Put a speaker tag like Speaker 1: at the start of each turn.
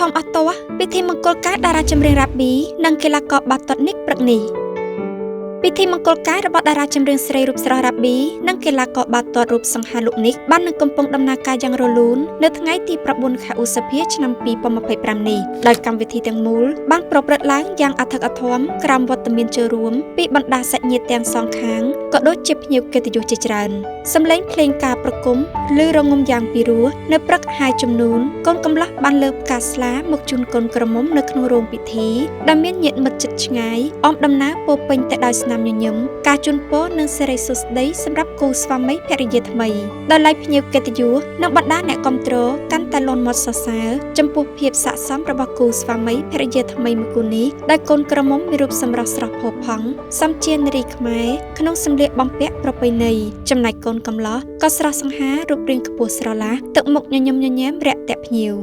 Speaker 1: ធំអត់ទាស់ពិធីមង្គលការតារាចម្រៀងរ៉ាប៊ីនិងកីឡាករបាល់ទាត់នេះព្រឹកនេះពិធីមង្គលការរបស់តារាចម្រៀងស្រីរូបស្រស់រ៉ាប៊ីនិងកីឡាករបាល់ទាត់រូបសង្ហាលោកនេះបាននឹងកំពុងដំណើរការយ៉ាងរលូននៅថ្ងៃទី9 ខែឧសភាឆ្នាំ2025នេះដោយកម្មវិធីទាំងមូលបានប្រព្រឹត្តឡើងយ៉ាងអធិកអធមក្រោមវត្តមានចូលរួមពីបណ្ដាសាច់ញាតិទាំងសងខាងក៏ដូចជាភ្ញៀវកិត្តិយសជាច្រើនសម្លេងភ្លេងការប្រគំឬរងំយ៉ាងពីរោះនៅព្រឹកហាយជំនូនកូនកំលោះបានលើកផ្កាស្លាមកជូនកូនក្រមុំនៅក្នុងរោងពិធីដែលមានញាតិមិត្តជិតឆ្ងាយអមដំណើរពោពេញទៅដោយស្នាមញញឹមការជូនពរនិងសិរីសួស្តីសម្រាប់គូស្វាមីភរិយាថ្មីដោយឡែកភ្ញៀវកិត្តិយសនិងបណ្ដាអ្នកគាំទ្រកាន់តែលាន់មាត់សរសើរចំពោះភាពស័ក្តិសមរបស់គូស្វាមីភរិយាថ្មីមួយគូនេះដែលកូនក្រមុំមានរូបសម្រស់ស្រស់ផូរផង់សំជានារីខ្មែរក្នុងសម្លៀកបំពាក់ប្រពៃណីចំណែកកូនកំលោះក៏ស្រស់សង្ហារូបរាងខ្ពស់ស្រឡះទឹកមុខញញឹមញញែមរាក់ទាក់ភ្ញៀវ